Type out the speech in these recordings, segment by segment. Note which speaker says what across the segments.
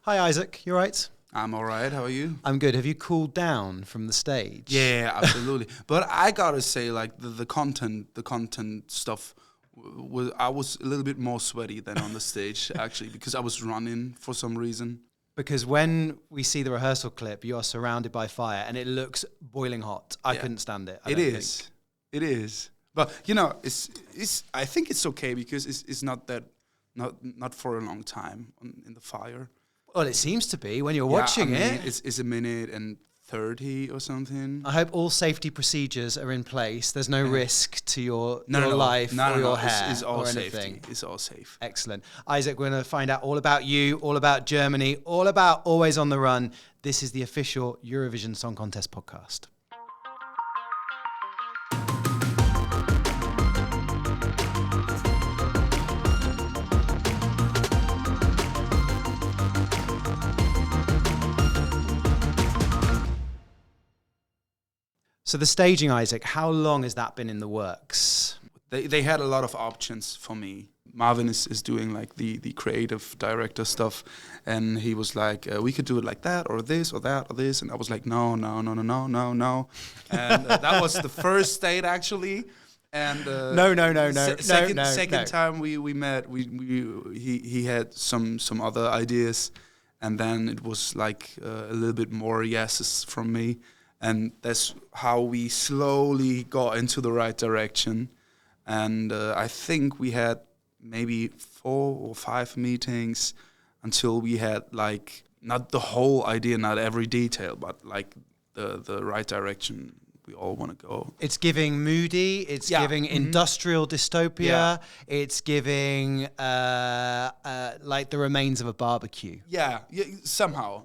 Speaker 1: Hi, Isaac. You all right?
Speaker 2: I'm all right. How are you?
Speaker 1: I'm good. Have you cooled down from the stage?
Speaker 2: Yeah, absolutely. But I gotta say, like the content stuff, I was a little bit more sweaty than on the stage actually because I was running for some reason.
Speaker 1: Because when we see the rehearsal clip, you are surrounded by fire and it looks boiling hot. I
Speaker 2: Yeah.
Speaker 1: couldn't stand it.
Speaker 2: It is. But you know, it's. I think it's okay because it's not that not for a long time in the fire.
Speaker 1: Well, it seems to be when you're watching it.
Speaker 2: It's a minute and 30 or something.
Speaker 1: I hope all safety procedures are in place. There's no risk to your
Speaker 2: No.
Speaker 1: life or your hair
Speaker 2: It's all
Speaker 1: or
Speaker 2: safety.
Speaker 1: anything.
Speaker 2: It's all safe.
Speaker 1: Excellent. Isaac, we're going to find out all about you, all about Germany, all about Always on the Run. This is the official Eurovision Song Contest podcast. So the staging, Isaac, how long has that been in the works?
Speaker 2: They had a lot of options for me. Marvin is doing like the creative director stuff, and he was like, we could do it like that or this or that or this, and I was like, no. And that was the first date actually. And
Speaker 1: No.
Speaker 2: Second time we met, he had some other ideas, and then it was like a little bit more yeses from me. And that's how we slowly got into the right direction. And I think we had maybe 4 or 5 meetings until we had like not the whole idea, not every detail, but like the right direction we all want to go.
Speaker 1: It's giving moody, it's giving industrial dystopia, it's giving like the remains of a barbecue.
Speaker 2: Yeah, somehow,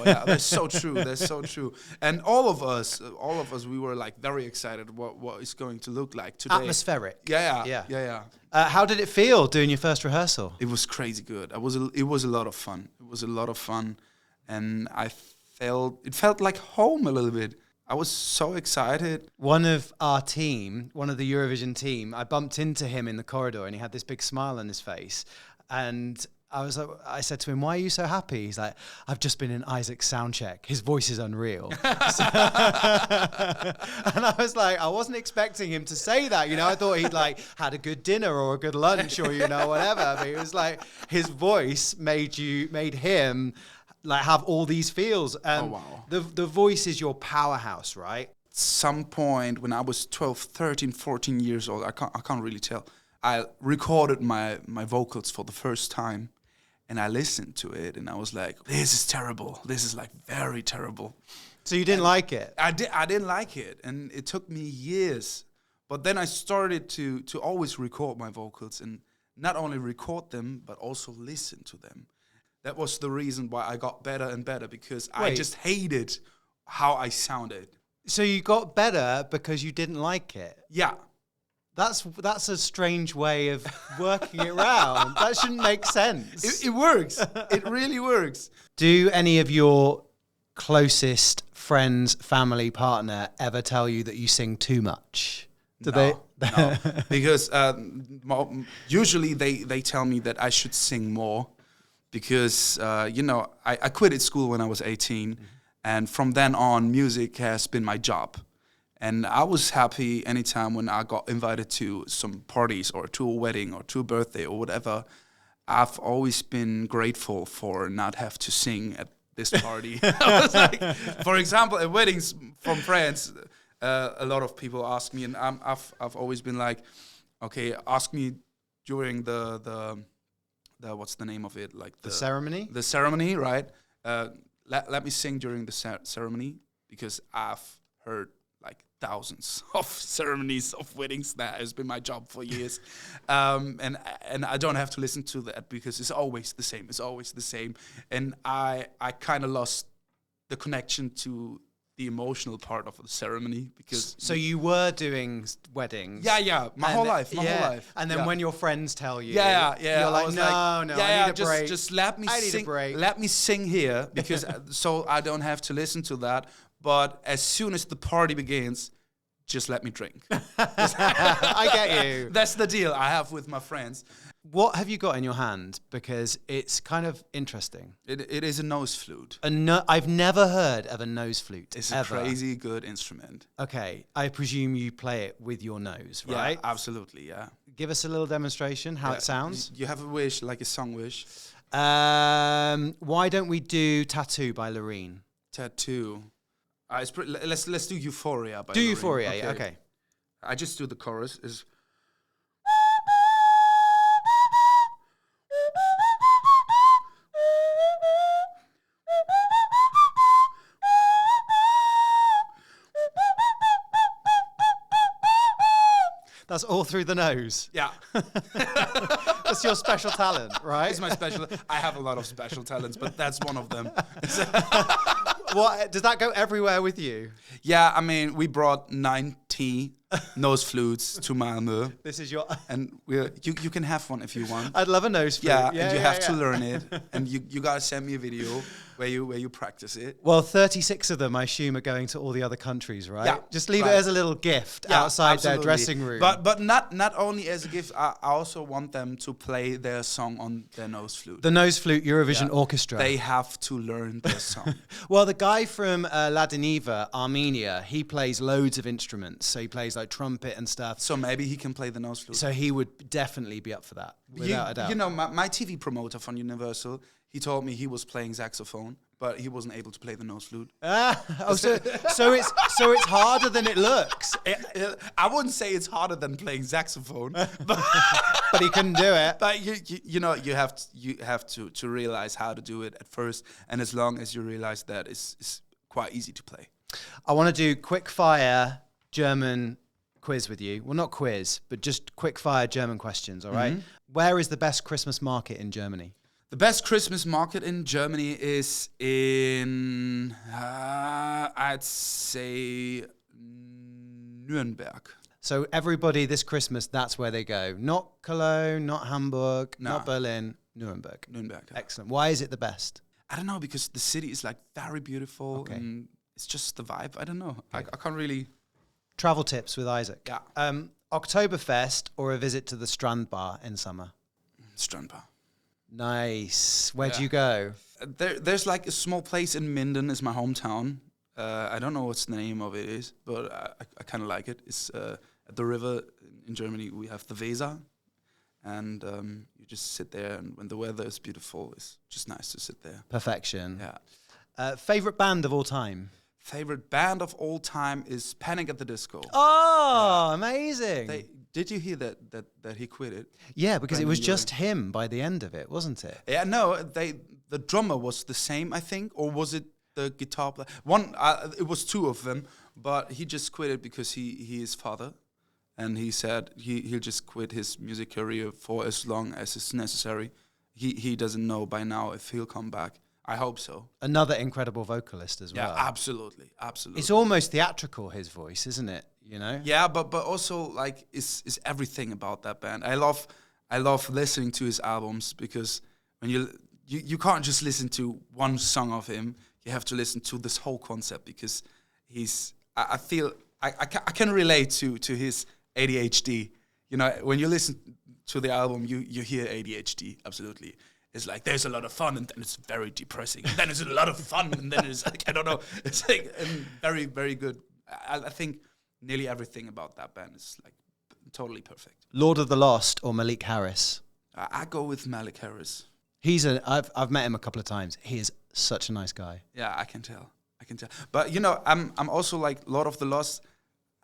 Speaker 2: yeah. That's so true. And all of us, we were like very excited what it's going to look like today.
Speaker 1: Atmospheric.
Speaker 2: Yeah.
Speaker 1: How did it feel doing your first rehearsal?
Speaker 2: It was crazy good. It was a lot of fun. And it felt like home a little bit. I was so excited.
Speaker 1: One of our team, one of the Eurovision team, I bumped into him in the corridor and he had this big smile on his face. And I said to him, "Why are you so happy?" He's like, "I've just been in Isaac's sound check. His voice is unreal." And I was like, I wasn't expecting him to say that. You know, I thought he'd like had a good dinner or a good lunch or, you know, whatever. But it was like his voice made him like have all these feels.
Speaker 2: Oh, wow.
Speaker 1: The voice is your powerhouse, right?
Speaker 2: Some point when I was 12, 13, 14 years old, I can't really tell. I recorded my vocals for the first time and I listened to it and I was like, this is terrible. This is like very terrible.
Speaker 1: So you didn't like it?
Speaker 2: I didn't like it, and it took me years. But then I started to always record my vocals and not only record them, but also listen to them. That was the reason why I got better and better, because I just hated how I sounded.
Speaker 1: So you got better because you didn't like it?
Speaker 2: Yeah.
Speaker 1: That's a strange way of working it around. That shouldn't make sense.
Speaker 2: It works. It really works.
Speaker 1: Do any of your closest friends, family, partner ever tell you that you sing too much?
Speaker 2: No. Because usually they tell me that I should sing more. Because, I quit at school when I was 18. And from then on, music has been my job. And I was happy anytime when I got invited to some parties or to a wedding or to a birthday or whatever. I've always been grateful for not have to sing at this party. I was like, for example, at weddings from France, a lot of people ask me, and I've always been like, okay, ask me during the what's the name of it? Like
Speaker 1: the ceremony?
Speaker 2: The ceremony, right? Let me sing during the ceremony, because I've heard like thousands of ceremonies of weddings. That has been my job for years. And I don't have to listen to that because it's always the same. It's always the same. And I kind of lost the connection to the emotional part of the ceremony, because
Speaker 1: so you were doing weddings.
Speaker 2: Yeah, my whole life.
Speaker 1: And then when your friends tell you,
Speaker 2: you're
Speaker 1: like, no, I need a break.
Speaker 2: Just let me
Speaker 1: sing.
Speaker 2: Need a break. Let me sing here, because so I don't have to listen to that. But as soon as the party begins, just let me drink.
Speaker 1: I get you.
Speaker 2: That's the deal I have with my friends.
Speaker 1: What have you got in your hand? Because it's kind of interesting.
Speaker 2: It is a nose flute.
Speaker 1: I've never heard of a nose flute.
Speaker 2: It's
Speaker 1: ever.
Speaker 2: a crazy good instrument.
Speaker 1: Okay, I presume you play it with your nose, right?
Speaker 2: Yeah, absolutely, yeah.
Speaker 1: Give us a little demonstration, how it sounds.
Speaker 2: You have a wish, like a song wish.
Speaker 1: Why don't we do Tattoo by Loreen?
Speaker 2: Tattoo. Let's do Euphoria by
Speaker 1: Do
Speaker 2: Loreen.
Speaker 1: Euphoria, yeah, okay.
Speaker 2: I just do the chorus.
Speaker 1: That's all through the nose.
Speaker 2: Yeah.
Speaker 1: That's your special talent, right?
Speaker 2: It's my special. I have a lot of special talents, but that's one of them.
Speaker 1: What does that go everywhere with you?
Speaker 2: Yeah, I mean, we brought 90 nose flutes to Malmö.
Speaker 1: This is your...
Speaker 2: And you can have one if you want.
Speaker 1: I'd love a nose flute.
Speaker 2: Yeah, and you have to learn it. And you gotta send me a video where you practice it.
Speaker 1: Well, 36 of them, I assume, are going to all the other countries, right?
Speaker 2: Yeah,
Speaker 1: Just leave it as a little gift outside their dressing room.
Speaker 2: But not only as a gift, I also want them to play their song on their nose flute.
Speaker 1: The nose flute Eurovision Orchestra.
Speaker 2: They have to learn their song.
Speaker 1: Well, the guy from Ladiniva, Armenia, he plays loads of instruments. So he plays like trumpet and stuff.
Speaker 2: So maybe he can play the nose flute.
Speaker 1: So he would definitely be up for that, without a doubt.
Speaker 2: You know, my TV promoter from Universal, he told me he was playing saxophone, but he wasn't able to play the nose flute.
Speaker 1: So it's harder than it looks.
Speaker 2: I wouldn't say it's harder than playing saxophone, but
Speaker 1: he couldn't do it.
Speaker 2: But you know you have to realize how to do it at first, and as long as you realize that, it's quite easy to play.
Speaker 1: I want to do quick fire German quiz with you. Well, not quiz, but just quick fire German questions. All right. Where is the best Christmas market in Germany?
Speaker 2: The best Christmas market in Germany is in, I'd say, Nuremberg.
Speaker 1: So everybody this Christmas, that's where they go. Not Cologne, not Hamburg, not Berlin, Nuremberg.
Speaker 2: Nuremberg. Yeah.
Speaker 1: Excellent. Why is it the best?
Speaker 2: I don't know, because the city is like very beautiful and it's just the vibe. I don't know. I can't really...
Speaker 1: Travel tips with Isaac.
Speaker 2: Yeah.
Speaker 1: Oktoberfest or a visit to the Strand Bar in summer?
Speaker 2: Strand Bar.
Speaker 1: Nice. Where'd you go?
Speaker 2: There's like a small place in Minden, is my hometown. I don't know what's the name of it is, but I kind of like it. It's at the river in Germany. We have the Weser, and you just sit there, and when the weather is beautiful, it's just nice to sit there.
Speaker 1: Perfection.
Speaker 2: Yeah.
Speaker 1: Favorite band of all time?
Speaker 2: Favorite band of all time is Panic at the Disco.
Speaker 1: Oh, amazing.
Speaker 2: Did you hear that he quit it?
Speaker 1: Yeah, because it was just him by the end of it, wasn't it?
Speaker 2: Yeah, no, the drummer was the same, I think, or was it the guitar player? It was two of them, but he just quit it because he is father, and he said he'll just quit his music career for as long as is necessary. He doesn't know by now if he'll come back. I hope so.
Speaker 1: Another incredible vocalist as well.
Speaker 2: Yeah, absolutely.
Speaker 1: It's almost theatrical, his voice, isn't it? You know?
Speaker 2: Yeah, but also like is everything about that band. I love listening to his albums, because when you can't just listen to one song of him. You have to listen to this whole concept, because I feel I can relate to his ADHD. You know, when you listen to the album, you hear ADHD, absolutely. It's like there's a lot of fun, and then it's very depressing. And then it's a lot of fun, and then it's like, I don't know. It's like very, very good. I think nearly everything about that band is like totally perfect.
Speaker 1: Lord of the Lost or Malik Harris?
Speaker 2: I go with Malik Harris.
Speaker 1: I've met him a couple of times. He is such a nice guy.
Speaker 2: Yeah, I can tell. But you know, I'm also like Lord of the Lost.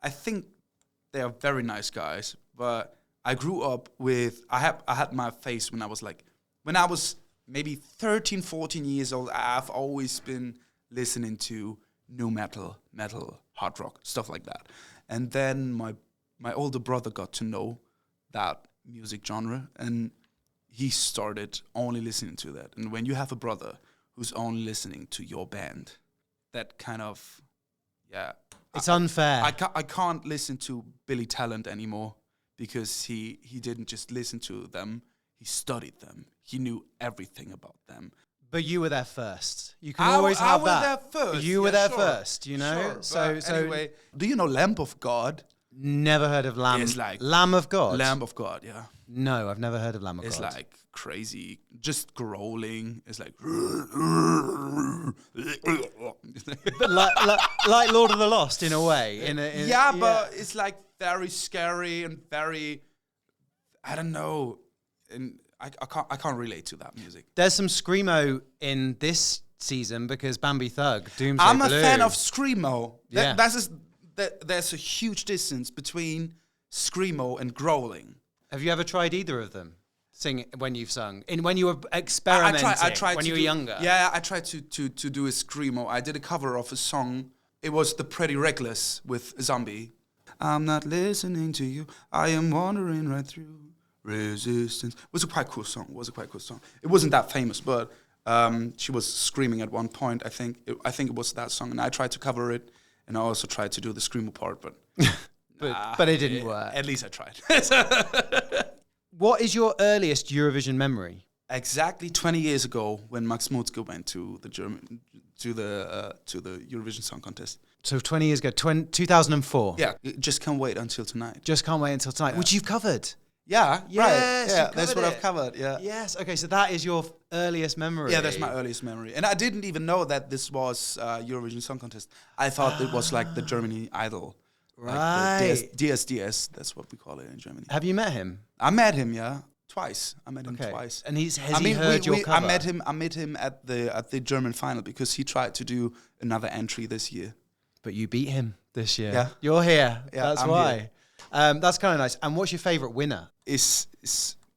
Speaker 2: I think they are very nice guys. But I grew up with I had my phase when I was maybe 13, 14 years old. I've always been listening to new metal, hard rock, stuff like that. And then my older brother got to know that music genre, and he started only listening to that. And when you have a brother who's only listening to your band, that kind of,
Speaker 1: it's unfair.
Speaker 2: I can't listen to Billy Talent anymore, because he didn't just listen to them, he studied them. He knew everything about them.
Speaker 1: But you were there first. You can always have that.
Speaker 2: I was there first.
Speaker 1: You were there
Speaker 2: sure.
Speaker 1: first, you know?
Speaker 2: Sure. So anyway, do you know Lamb of God?
Speaker 1: Never heard of Lamb.
Speaker 2: It's like
Speaker 1: Lamb of God?
Speaker 2: Lamb of God, yeah.
Speaker 1: No, I've never heard of Lamb of
Speaker 2: It's
Speaker 1: God.
Speaker 2: like crazy, just growling. It's like...
Speaker 1: But like Lord of the Lost, in a way.
Speaker 2: But it's like very scary and very... I don't know. And I can't relate to that music.
Speaker 1: There's some screamo in this season because Bambi Thug, Doomsday
Speaker 2: I'm
Speaker 1: Blue.
Speaker 2: a fan of screamo.
Speaker 1: Yeah.
Speaker 2: There's a huge distance between screamo and growling.
Speaker 1: Have you ever tried either of them? Sing when you've sung, when you were experimenting,
Speaker 2: I tried
Speaker 1: when
Speaker 2: to
Speaker 1: you were younger.
Speaker 2: Yeah, I tried to do a screamo. I did a cover of a song. It was The Pretty Reckless with Zombie. I'm not listening to you. I am wandering right through resistance. It was a quite cool song. It wasn't that famous, but she was screaming at one point. I think it was that song, and I tried to cover it, and I also tried to do the screamo part, but
Speaker 1: but it didn't work.
Speaker 2: At least I tried.
Speaker 1: What is your earliest Eurovision memory?
Speaker 2: Exactly 20 years ago, when Max Mutzke went to the Eurovision Song Contest.
Speaker 1: So 20 years ago, 2004.
Speaker 2: Yeah, just can't wait until tonight.
Speaker 1: Just can't wait until tonight, which you've covered.
Speaker 2: Yeah,
Speaker 1: Yes,
Speaker 2: right. Yeah,
Speaker 1: you've
Speaker 2: that's
Speaker 1: covered
Speaker 2: what
Speaker 1: it.
Speaker 2: I've covered. Yeah.
Speaker 1: Yes. Okay. So that is your earliest memory.
Speaker 2: Yeah, that's my earliest memory, and I didn't even know that this was Eurovision Song Contest. I thought it was like the Germany Idol,
Speaker 1: Right.
Speaker 2: Like the DSDS. That's what we call it in Germany.
Speaker 1: Have you met him?
Speaker 2: I met him, twice. I met him twice.
Speaker 1: And has he heard your cover?
Speaker 2: I met him at the German final because he tried to do another entry this year.
Speaker 1: But you beat him this year.
Speaker 2: Yeah.
Speaker 1: You're here.
Speaker 2: Yeah,
Speaker 1: That's
Speaker 2: I'm
Speaker 1: why.
Speaker 2: here.
Speaker 1: That's kind of nice. And what's your favorite winner?
Speaker 2: Is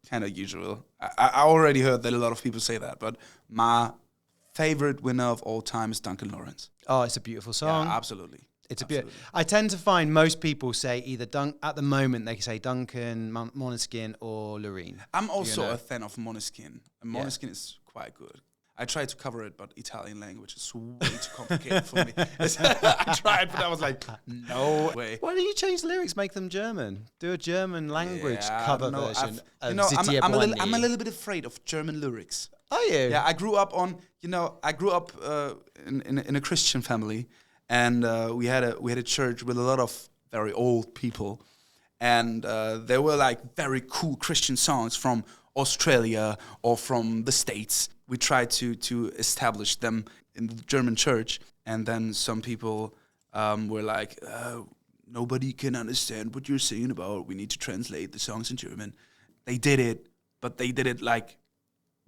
Speaker 2: kind of usual. I already heard that a lot of people say that, but my favorite winner of all time is Duncan Lawrence.
Speaker 1: Oh, it's a beautiful song.
Speaker 2: Yeah, absolutely.
Speaker 1: It's a beautiful. I tend to find most people say either at the moment they say Duncan, Måneskin, or Loreen.
Speaker 2: I'm also a fan of Måneskin. And Måneskin is quite good. I tried to cover it, but Italian language is way too complicated for me. I tried, but I was like, no way.
Speaker 1: Why don't you change the lyrics, make them German? Do a German language cover version of Zitia
Speaker 2: I'm
Speaker 1: Błędni.
Speaker 2: a little bit afraid of German lyrics.
Speaker 1: Are you?
Speaker 2: Yeah, I grew up in a Christian family, and we had a church with a lot of very old people, and there were like very cool Christian songs from Australia or from the States. We tried to establish them in the German church, and then some people were like, nobody can understand what you're singing about. We need to translate the songs in German. They did it, but they did it like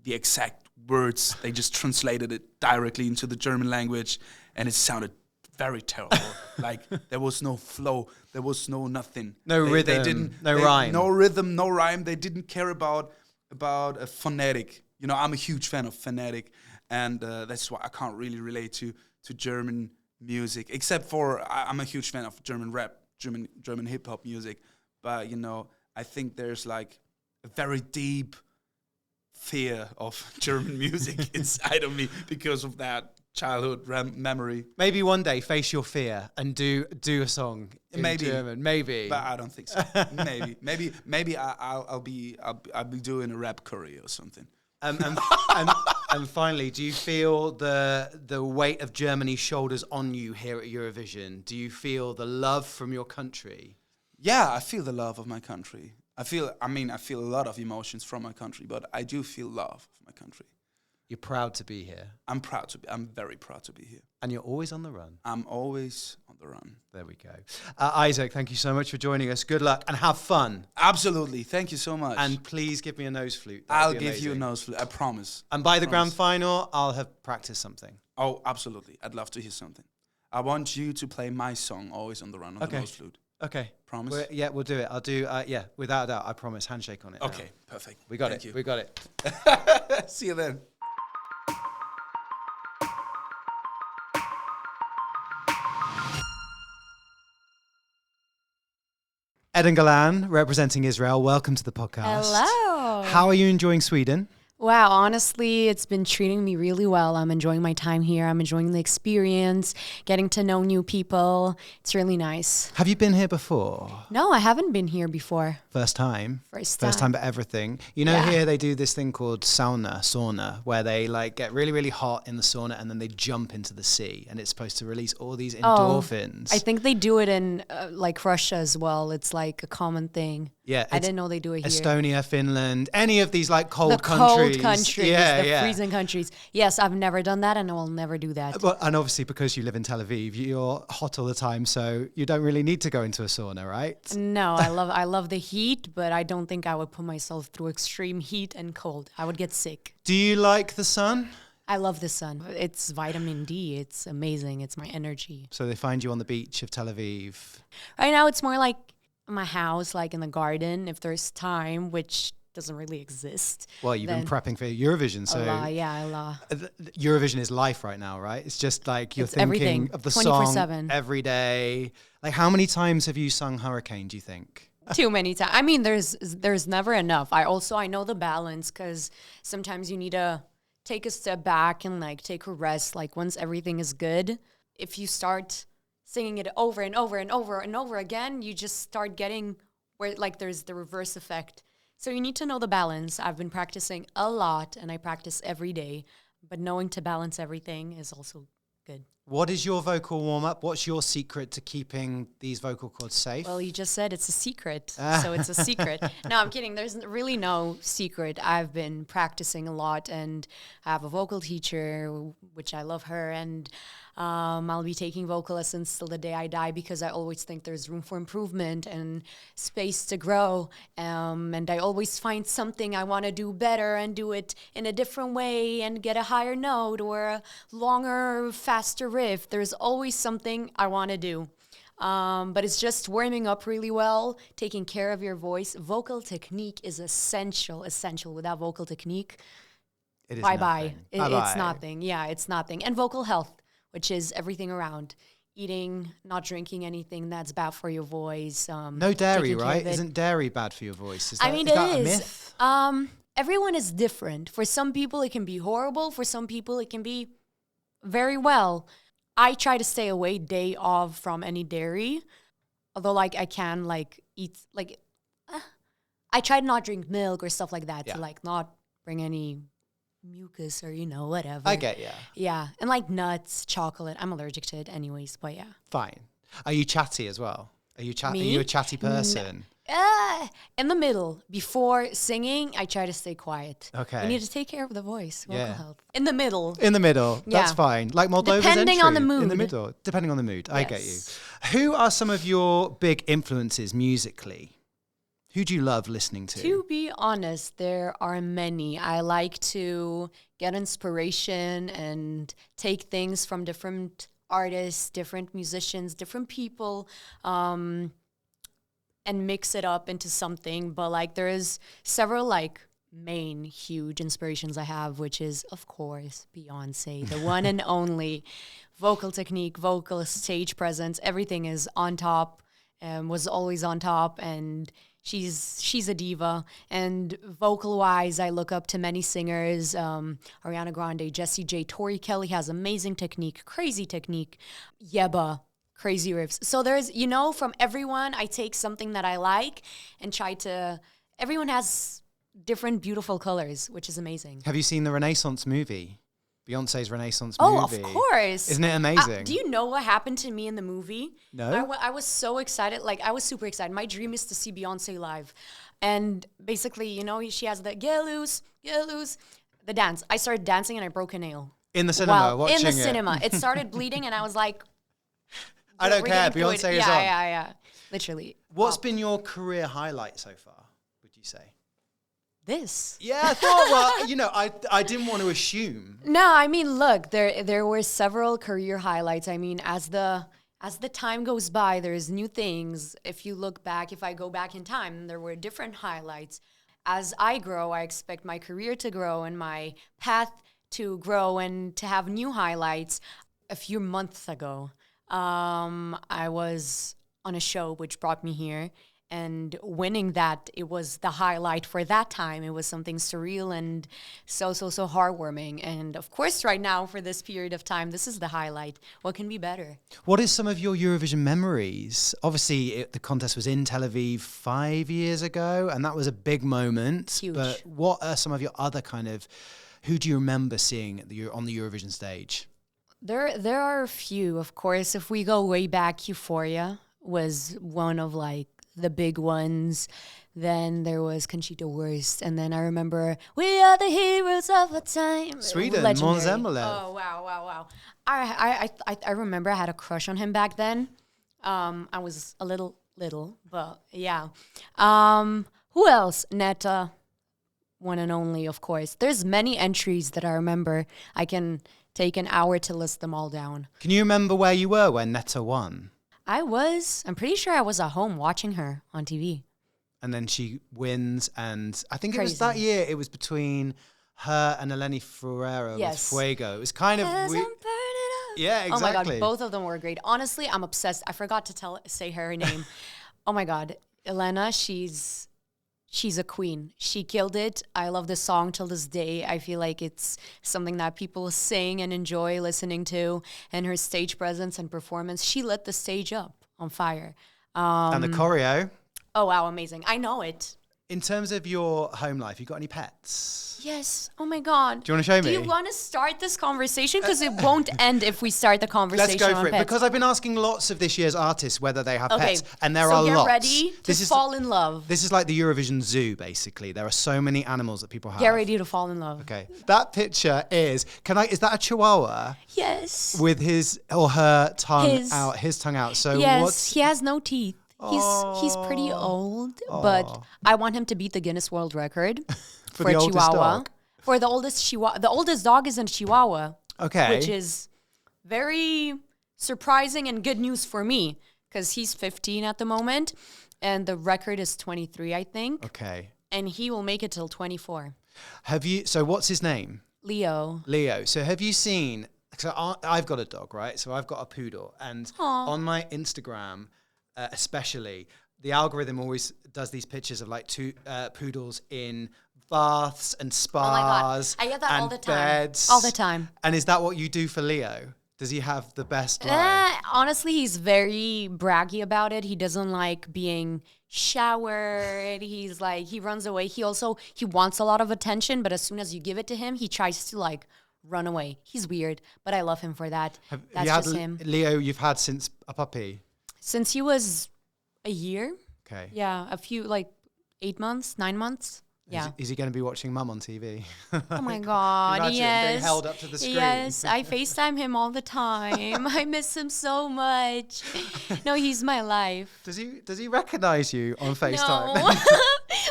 Speaker 2: the exact words. They just translated it directly into the German language, and it sounded very terrible. Like there was no flow, there was no nothing.
Speaker 1: No rhythm, no rhyme.
Speaker 2: No rhythm, no rhyme. They didn't care about a phonetic. You know, I'm a huge fan of phonetic, and that's why I can't really relate to German music, except for I'm a huge fan of German rap, German hip hop music. But you know, I think there's like a very deep fear of German music inside of me because of that childhood memory.
Speaker 1: Maybe one day face your fear and do a song in German. Maybe,
Speaker 2: but I don't think so. maybe I'll be doing a rap career or something.
Speaker 1: And finally, do you feel the weight of Germany's shoulders on you here at Eurovision? Do you feel the love from your country?
Speaker 2: Yeah, I feel the love of my country. I feel a lot of emotions from my country, but I do feel love of my country.
Speaker 1: You're proud to be here.
Speaker 2: I'm very proud to be here.
Speaker 1: And you're always on the run.
Speaker 2: I'm always on the run.
Speaker 1: There we go. ISAAK, thank you so much for joining us. Good luck and have fun.
Speaker 2: Absolutely. Thank you so much.
Speaker 1: And please give me a nose flute.
Speaker 2: I'll give you a nose flute. I promise.
Speaker 1: And by the grand final, I'll have practiced something.
Speaker 2: Oh, absolutely. I'd love to hear something. I want you to play my song, Always on the Run, on the nose flute.
Speaker 1: Okay.
Speaker 2: Promise?
Speaker 1: We'll do it. I'll do, without a doubt, I promise. Handshake on it.
Speaker 2: Okay,
Speaker 1: now.
Speaker 2: perfect.
Speaker 1: We got
Speaker 2: Thank you.
Speaker 1: We got it.
Speaker 2: See you then.
Speaker 1: Ed and Golan, representing Israel, welcome to the podcast.
Speaker 3: Hello.
Speaker 1: How are you enjoying Sweden?
Speaker 3: Wow, honestly, it's been treating me really well. I'm enjoying my time here. I'm enjoying the experience, getting to know new people. It's really nice.
Speaker 1: Have you been here before?
Speaker 3: No, I haven't been here before.
Speaker 1: First time?
Speaker 3: First
Speaker 1: First
Speaker 3: time.
Speaker 1: time for everything. You know,
Speaker 3: Yeah.
Speaker 1: here they do this thing called sauna, where they like get really, really hot in the sauna and then they jump into the sea, and it's supposed to release all these endorphins.
Speaker 3: I think they do it in like Russia as well. It's like a common thing.
Speaker 1: Yeah,
Speaker 3: I didn't know they do it here.
Speaker 1: Estonia, Finland, any of these like cold
Speaker 3: The
Speaker 1: countries.
Speaker 3: cold countries,
Speaker 1: Yeah,
Speaker 3: the
Speaker 1: yeah.
Speaker 3: freezing countries. Yes, I've never done that and I will never do that.
Speaker 1: Well, and obviously because you live in Tel Aviv, you're hot all the time, so you don't really need to go into a sauna, right?
Speaker 3: No, I love the heat, but I don't think I would put myself through extreme heat and cold. I would get sick.
Speaker 1: Do you like the sun?
Speaker 3: I love the sun. It's vitamin D. It's amazing. It's my energy.
Speaker 1: So they find you on the beach of Tel Aviv.
Speaker 3: Right now, it's more like my house, like in the garden, if there's time, which doesn't really exist.
Speaker 1: Well, you've been prepping for Eurovision, so
Speaker 3: Allah.
Speaker 1: Eurovision is life right now, right? It's just like you're
Speaker 3: It's
Speaker 1: thinking
Speaker 3: everything,
Speaker 1: of the
Speaker 3: 24/7.
Speaker 1: song every day. Like, how many times have you sung Hurricane, do you think?
Speaker 3: Too many times. I mean, there's never enough. I know the balance, because sometimes you need to take a step back and like take a rest. Like once everything is good, if you start singing it over and over and over and over again, you just start getting where like there's the reverse effect. So you need to know the balance. I've been practicing a lot and I practice every day, but knowing to balance everything is also good.
Speaker 1: What is your vocal warm-up? What's your secret to keeping these vocal cords safe?
Speaker 3: Well, you just said it's a secret, so it's a secret. No, I'm kidding. There's really no secret. I've been practicing a lot, and I have a vocal teacher, which I love her, and I'll be taking vocal lessons till the day I die, because I always think there's room for improvement and space to grow, and I always find something I want to do better and do it in a different way and get a higher note or a longer, faster riff. There's always something I want to do. But it's just warming up really well, taking care of your voice. Vocal technique is essential. Without vocal technique,
Speaker 1: It is
Speaker 3: bye-bye.
Speaker 1: nothing.
Speaker 3: It's nothing. Yeah, it's nothing. And vocal health, which is everything around. Eating, not drinking anything that's bad for your voice.
Speaker 1: No dairy,
Speaker 3: taking care
Speaker 1: right?
Speaker 3: of it.
Speaker 1: Isn't dairy bad for your voice? Is
Speaker 3: I
Speaker 1: that,
Speaker 3: mean,
Speaker 1: is
Speaker 3: it
Speaker 1: that a
Speaker 3: is.
Speaker 1: myth?
Speaker 3: Everyone is different. For some people, it can be horrible. For some people, it can be very well. I try to stay away day of from any dairy, although like I can like eat like I try to not drink milk or stuff like that to like not bring any mucus or whatever.
Speaker 1: I get you.
Speaker 3: Yeah, and like nuts, chocolate. I'm allergic to it anyways, but yeah.
Speaker 1: Fine. Are you chatty as well? Are you
Speaker 3: Me?
Speaker 1: Are you a chatty person?
Speaker 3: In the middle, before singing, I try to stay quiet.
Speaker 1: Okay.
Speaker 3: You need to take care of the voice, vocal
Speaker 1: Yeah.
Speaker 3: health. In the middle.
Speaker 1: In the middle, that's
Speaker 3: Yeah.
Speaker 1: fine. Like Moldova's
Speaker 3: Depending on the
Speaker 1: entry, in the
Speaker 3: mood.
Speaker 1: middle, depending on the mood. I get you.
Speaker 3: Yes.
Speaker 1: Who are some of your big influences musically? Who do you love listening to?
Speaker 3: To be honest, there are many. I like to get inspiration and take things from different artists, different musicians, different people, and mix it up into something. But like there is several like main huge inspirations I have, which is of course Beyonce, the one and only. Vocal technique, vocal stage presence, everything is on top, was always on top, and she's a diva. And vocal wise, I look up to many singers, Ariana Grande, Jessie J, Tori Kelly has amazing technique, crazy technique, Yeba, crazy riffs. So there's, from everyone, I take something that I like and try to, everyone has different beautiful colors, which is amazing.
Speaker 1: Have you seen the Renaissance movie? Beyonce's Renaissance
Speaker 3: Oh,
Speaker 1: movie.
Speaker 3: of course.
Speaker 1: Isn't it amazing?
Speaker 3: Do you know what happened to me in the movie?
Speaker 1: No.
Speaker 3: I was so excited. Like, I was super excited. My dream is to see Beyonce live. And basically, she has the get loose, the dance. I started dancing and I broke a nail.
Speaker 1: In the cinema, watching
Speaker 3: in the
Speaker 1: it.
Speaker 3: cinema. It started bleeding and I was like,
Speaker 1: I don't
Speaker 3: we're
Speaker 1: care.
Speaker 3: getting through it.
Speaker 1: Beyonce is on.
Speaker 3: Yeah. Literally.
Speaker 1: What's
Speaker 3: Wow.
Speaker 1: been your career highlight so far, would you say?
Speaker 3: This?
Speaker 1: Yeah, I thought, I didn't want to assume.
Speaker 3: No, I mean, look, there were several career highlights. I mean, as the time goes by, there's new things. If you look back, if I go back in time, there were different highlights. As I grow, I expect my career to grow and my path to grow and to have new highlights. A few months ago, I was on a show which brought me here, And winning that, it was the highlight for that time. It was something surreal and so heartwarming. And of course, right now, for this period of time, this is the highlight. What can be better?
Speaker 1: What is some of your Eurovision memories? Obviously, the contest was in Tel Aviv 5 years ago, and that was a big moment.
Speaker 3: Huge.
Speaker 1: But what are some of your other kind of, who do you remember seeing on the Eurovision stage?
Speaker 3: There are a few, of course. If we go way back, Euphoria was one of like the big ones. Then there was Conchita Wurst, and then I remember We Are the Heroes of Our Time.
Speaker 1: Sweden,
Speaker 3: Legendary.
Speaker 1: Måns Zelmerlöw.
Speaker 3: Oh wow! I remember I had a crush on him back then. I was a little, but yeah. Who else? Netta, one and only, of course. There's many entries that I remember. I can take an hour to list them all down.
Speaker 1: Can you remember where you were when Netta won?
Speaker 3: I'm pretty sure I was at home watching her on TV.
Speaker 1: And then she wins, and I think it
Speaker 3: Crazy.
Speaker 1: was that year, it was between her and Eleni Ferreira
Speaker 3: Yes.
Speaker 1: with Fuego. It was kind of...
Speaker 3: As I'm burning up.
Speaker 1: Yeah, exactly.
Speaker 3: Oh my God, both of them were great. Honestly, I'm obsessed. I forgot to say her name. Oh my God, Elena, she's a queen. She killed it. I love this song till this day. I feel like it's something that people sing and enjoy listening to. And her stage presence and performance, she lit the stage up on fire.
Speaker 1: And the choreo.
Speaker 3: Oh, wow, amazing. I know it.
Speaker 1: In terms of your home life, you got any pets?
Speaker 3: Yes. Oh my God.
Speaker 1: Do you want to show me?
Speaker 3: Do you want to start this conversation? Because it won't end if we start the conversation.
Speaker 1: Let's go
Speaker 3: on
Speaker 1: for it.
Speaker 3: pets.
Speaker 1: Because I've been asking lots of this year's artists whether they have
Speaker 3: Okay,
Speaker 1: pets, and there
Speaker 3: so
Speaker 1: are
Speaker 3: get
Speaker 1: lots.
Speaker 3: ready to fall in love.
Speaker 1: This is like the Eurovision Zoo, basically. There are so many animals that people have.
Speaker 3: Get ready to fall in love.
Speaker 1: Okay. That picture is that a chihuahua
Speaker 3: Yes.
Speaker 1: with his or her tongue
Speaker 3: His.
Speaker 1: out, his tongue out. So
Speaker 3: Yes,
Speaker 1: what's
Speaker 3: he has no teeth. He's pretty old, but I want him to beat the Guinness World Record for
Speaker 1: the
Speaker 3: a
Speaker 1: oldest
Speaker 3: chihuahua.
Speaker 1: dog?
Speaker 3: For the oldest chihuahua. The oldest dog is a chihuahua.
Speaker 1: Okay.
Speaker 3: Which is very surprising and good news for me because he's 15 at the moment and the record is 23, I think.
Speaker 1: Okay.
Speaker 3: And he will make it till 24.
Speaker 1: So what's his name?
Speaker 3: Leo.
Speaker 1: Leo. So have you seen, so I've got a dog, right? So I've got a poodle, and on my Instagram, especially, the algorithm always does these pictures of like two poodles in baths and spas.
Speaker 3: I get that
Speaker 1: and
Speaker 3: all the time.
Speaker 1: Beds.
Speaker 3: All the time.
Speaker 1: And is that what you do for Leo? Does he have the best life?
Speaker 3: Honestly, he's very braggy about it. He doesn't like being showered. He's like, he runs away. He wants a lot of attention, but as soon as you give it to him, he tries to like run away. He's weird, but I love him for that. That's just him.
Speaker 1: Leo, you've had since a puppy?
Speaker 3: Since he was a year.
Speaker 1: Okay.
Speaker 3: Yeah, a few, like 8 months, 9 months. Yeah.
Speaker 1: Is he going to be watching Mum on TV?
Speaker 3: Oh my God,
Speaker 1: Imagine
Speaker 3: yes.
Speaker 1: being held up to the screen.
Speaker 3: Yes, I FaceTime him all the time. I miss him so much. No, he's my life.
Speaker 1: Does he recognize you on FaceTime?
Speaker 3: No,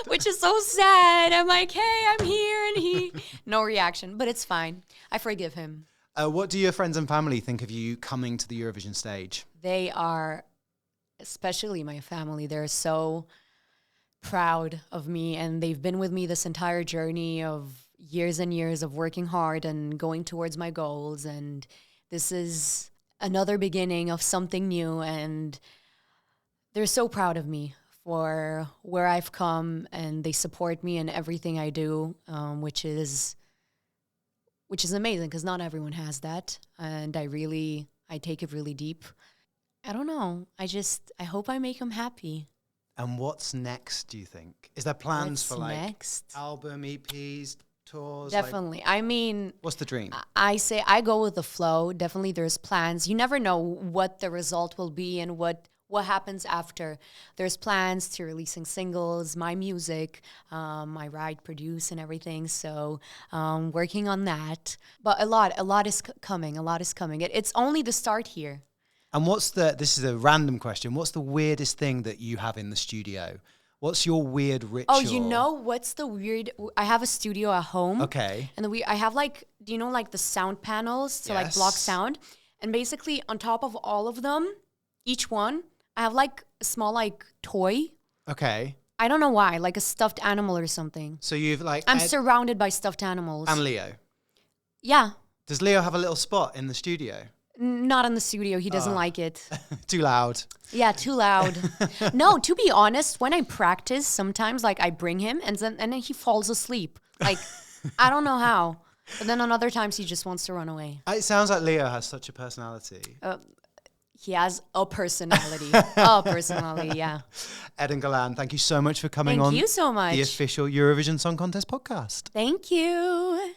Speaker 3: which is so sad. I'm like, hey, I'm here, and no reaction, but it's fine. I forgive him.
Speaker 1: What do your friends and family think of you coming to the Eurovision stage?
Speaker 3: They are, especially my family, they're so proud of me, and they've been with me this entire journey of years and years of working hard and going towards my goals, and this is another beginning of something new, and they're so proud of me for where I've come, and they support me in everything I do, which is amazing because not everyone has that, and I take it really deep. I don't know. I hope I make them happy.
Speaker 1: And what's next, do you think? Is there plans for like
Speaker 3: next?
Speaker 1: album, EPs, tours?
Speaker 3: Definitely. I mean,
Speaker 1: what's the dream?
Speaker 3: I say I go with the flow. Definitely there's plans. You never know what the result will be and what happens after. There's plans to releasing singles, my music, I write, produce and everything. So working on that. But a lot is coming. A lot is coming. It's only the start here.
Speaker 1: And this is a random question, what's the weirdest thing that you have in the studio? What's your weird ritual?
Speaker 3: Oh, you know what's the weird? I have a studio at home.
Speaker 1: Okay.
Speaker 3: And I have like, do you know like the sound panels to like block sound? And basically on top of all of them, each one, I have like a small like toy.
Speaker 1: Okay.
Speaker 3: I don't know why, like a stuffed animal or something.
Speaker 1: So you've like...
Speaker 3: I'm surrounded by stuffed animals.
Speaker 1: And Leo?
Speaker 3: Yeah.
Speaker 1: Does Leo have a little spot in the studio?
Speaker 3: Not in the studio. He doesn't like it.
Speaker 1: Too loud.
Speaker 3: Yeah, too loud. No, to be honest, when I practice, sometimes like I bring him and then he falls asleep. Like, I don't know how. But then on other times, he just wants to run away.
Speaker 1: It sounds like Leo has such a personality.
Speaker 3: He has a personality. A personality, yeah.
Speaker 1: Ed and Golan, thank you so much for coming on.
Speaker 3: Thank you so much.
Speaker 1: The official Eurovision Song Contest podcast.
Speaker 3: Thank you.